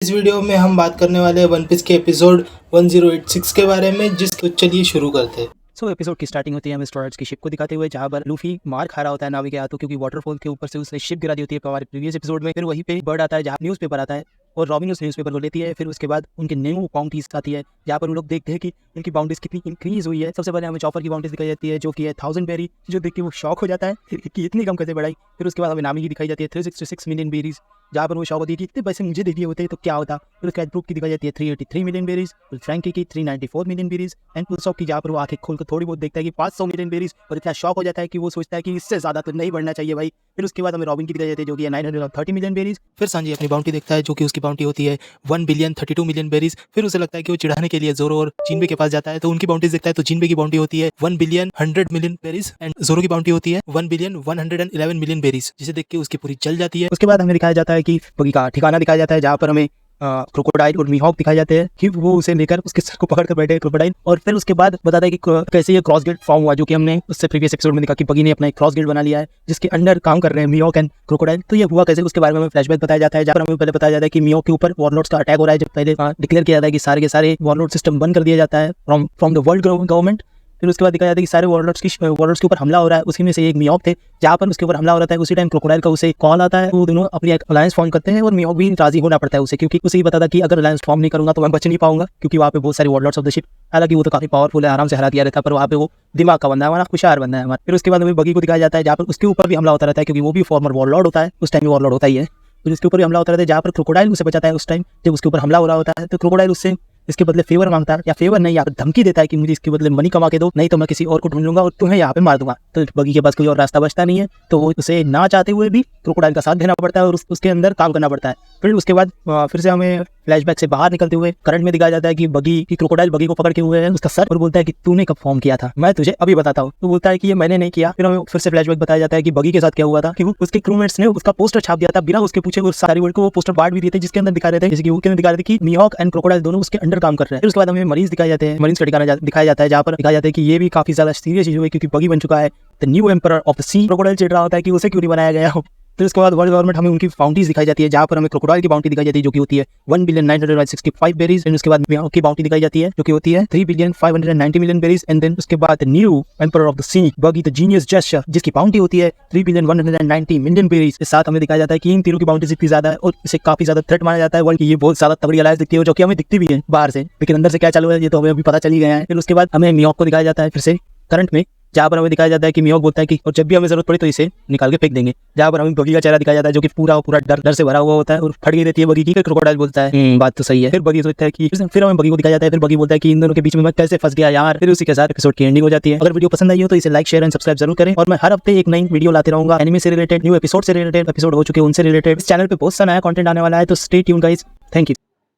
इस वीडियो में हम बात करने वाले हैं वन पीस के एपिसोड 1086 के बारे में, जिसको चलिए शुरू करते हैं। एपिसोड की स्टार्टिंग होती है हमें स्टोराइड्स की शिप को दिखाते हुए, जहां पर लूफी मार खा रहा होता है नावी के हाथों, क्योंकि वाटरफॉल के ऊपर से उसने शिप गिरा दी होती है हमारे प्रीवियस एपिसोड में। फिर वहीं पे बर्ड आता है जहाँ न्यूज़पेपर आता है और रॉबिन उस न्यूज़पेपर को लेती है। फिर उसके बाद उनके न्यू बाउंड्रीज आती है, जहाँ पर वो लोग देखते हैं कि इनकी बाउंड्रीज कितनी इंक्रीज हुई है। सबसे पहले हमें चॉपर की बाउंड्रीज दिखाई जाती है, जो कि है 1000 बेरी, जो देख के वो शॉक हो जाता है कि इतनी कम कैसे बढ़ाई। फिर उसके बाद हमें नामी की दिखाई जाती है 366 मिलियन बेरीज, जहाँ पर वो शॉक होती है कि इतने पैसे मुझे दे दिए होते तो क्या होता। फिर उसके बाद ब्रूक की दिखाई जाती है 383 मिलियन बेरीज, फिर फ्रैंकी की 394 मिलियन बेरीज एंड उल्सॉप की, जहाँ पर वो आंखें खोलकर थोड़ी बहुत देखता है कि 500 मिलियन बेरीज, और इतना शॉक हो जाता है कि वो सोचता है कि इससे ज्यादा तो नहीं बढ़ना चाहिए भाई। फिर उसके बाद हमें रॉबिन की दिखाई जाती है, जो कि है 930 मिलियन बेरीज। फिर सांजी अपनी बाउंटी देखता है, जो कि उसकी बाउंटी होती है 1 बिलियन 32 मिलियन बेरीज। फिर उसे लगता है कि वो चिढ़ाने के लिए जोरो और जिनबे के पास जाता है, तो उनकी बाउंटी देखता है, तो जिनबे की बाउंटी होती है 1 बिलियन 100 मिलियन बेरीज एंड जोरो की बाउंटी होती है 1 बिलियन 111 मिलियन बेरीज, जिसे देख के उसकी पूरी चल जाती है। उसके बाद हमें दिखाया जाता है कि बगी का ठिकाना दिखाया जाता है, जहाँ पर हमें क्रोकोडाइल और मीहॉक दिखाए जाते हैं कि वो उसे लेकर उसके सर को पकड़ कर बैठे क्रोकोडाइल। और फिर उसके बाद बताता है कि कैसे ये क्रॉस गेट फॉर्म हुआ, जो कि हमने उससे प्रीवियस एपिसोड में देखा कि बगी ने अपना एक क्रॉस गेट बना लिया है, जिसके अंडर काम कर रहे हैं मीहॉक एंड क्रोकोडाइल। तो ये हुआ कैसे, उसके बारे में हमें फ्लैशबैक बताया जाता है, जहाँ पर हमें पहले बताया जाता है कि मीहॉक के ऊपर वॉरलॉर्ड्स का अटैक हो रहा है। जब पहले डिक्लेयर किया जाता है कि सारे के सारे वॉरलॉर्ड सिस्टम बंद कर दिया जाता है फ्रॉम द वर्ल्ड गवर्नमेंट। फिर उसके बाद दिखाया जाता है कि सारे वॉरलॉर्ड्स के ऊपर हमला हो रहा है। उसी में से एक मीहॉक थे, जहाँ पर उसके ऊपर हमला हो रहा था। उसी टाइम क्रोकोडाइल का उसे कॉल आता है, वो दोनों अपनी एक अलायंस फॉर्म करते हैं और मीहॉक भी राजी होना पड़ता है उसे, क्योंकि उसे ही पता था कि अगर अलायंस फॉर्म नहीं करूंगा तो मैं बच नहीं पाऊंगा, क्योंकि वहाँ पे बहुत सारे वॉरलॉर्ड्स ऑफ द शिप। हालांकि वो तो काफी पावरफुल है, आराम से हरा दिया रहता है, पर वहाँ पे वो दिमाग का बंदा है, हमारा होशियार बंदा है हमारा। फिर उसके बाद हमें बगी को दिखाया जाता है, जहाँ पर उसके ऊपर भी हमला होता रहता है, क्योंकि वो भी फॉर्मर वॉरलॉर्ड होता है, उस टाइम वॉरलॉर्ड होता ही है। तो जिसके ऊपर भी हमला होता रहता है, जहाँ पर क्रोकोडाइल उसे बचाता है। उस टाइम जब उसके ऊपर हमला हो रहा होता है, तो क्रोकोडाइल उससे इसके बदले फेवर मांगता है, या फेवर नहीं, या धमकी देता है कि मुझे इसके बदले मनी कमा के दो, नहीं तो मैं किसी और को ढूंढ लूंगा और तुम्हें यहाँ पे मार दूंगा। तो बगी के पास कोई और रास्ता बचता नहीं है, तो वो उसे ना चाहते हुए भी क्रोकोडाइल का साथ देना पड़ता है और उसके अंदर काम करना पड़ता है। फिर उसके बाद फिर से हमें फ्लैशबैक से बाहर निकलते हुए करंट में दिखाया जाता है कि बगी की क्रोकोडाइल बगी को पकड़ के हुए है उसका सर, और बोलता है कि तूने कब फॉर्म किया था, मैं तुझे अभी बताता हूँ। तो बोलता है कि ये मैंने नहीं किया। फिर हमें फिर से फ्लैशबैक बताया जाता है कि बगी के साथ क्या हुआ था, कि उसके क्रूमेट्स ने उसका पोस्टर छाप दिया था बिना उसके पूछे, और सारी वर्ल्ड को वो पोस्टर बांट भी दिए थे, जिसके अंदर दिखा रहे थे, जैसे कि वो दिखा रहे थे कि मीहॉक एंड क्रोकोडाइल दोनों उसके अंडर काम कर रहे हैं। फिर उसके बाद हमें मरीज दिखाए जाते हैं, मरीज का ठिकाना दिखाया जाता है, जहाँ पर दिखाया जाता है कि ये भी काफी ज्यादा सीरियस इशू है, क्योंकि बगी बन चुका है the new emperor of the sea. Crocodile चिढ़ रहा होता है कि उसे क्यों नहीं बनाया गया हो। फिर उसके बाद वर्ल्ड गवर्नमेंट हमें उनकी बाउंटीज दिखाई जाती है, जहाँ पर हमें क्रोकोडाइल की बाउंटी दिखाई जाती है, जो कि होती है 1 बिलियन 965 बेरीज। एंड उसके बाद मीहॉक की बाउंटी दिखाई जाती है, जो कि होती है 3 billion 590 million berries. And then उसके बाद new emperor of the sea Buggy the genius jester, जिसकी बाउंटी होती है 3 बिलियन 190 मिलियन बेरीज। इस साथ हमें दिखाया जाता है कि इन तीनों की बाउंटी इतनी ज्यादा है और इसे काफी ज्यादा थ्रेट माना जाता है वर्ल्ड की। ये बहुत ज्यादा तगड़ी अलायंस दिखती है, जो कि हमें दिखती भी है बाहर से, लेकिन अंदर से क्या चालू है ये तो हमें अभी पता चल ही गया है। फिर उसके बाद हमें मीहॉक को दिखाया जाता है फिर से करंट में, जहाँ पर हमें दिखाया जाता है कि मीहॉक बोलता है कि और जब भी हमें जरूरत पड़ी तो इसे निकाल के फेंक देंगे। जहाँ पर हमें बगी का चेहरा दिखाया जाता है, जो कि पूरा डर से भरा हुआ होता है और फट गई रहती है बगी की। क्रोकोडाइल बोलता है बात तो सही है। फिर बगी सोचता है कि फिर हमें बगी को दिखाया जाता है, फिर बगी बोलता है कि इन दोनों के बीच में मैं कैसे फंस गया यार। फिर उसी के साथ एपिसोड की एंडिंग हो जाती है। अगर वीडियो पसंद आई हो तो इसे लाइक शेयर एंड सब्सक्राइब जरूर करें, और मैं हर हफ्ते एक नई वीडियो लाते रहूंगा, एनिमे से रिलेटेड, न्यू एपिसोड से रिलेटेड, एपिसोड हो चुके उनसे रिलेटेड। इस चैनल पे बहुत सा नया कंटेंट आने वाला है, तो stay tune guys. Thank you.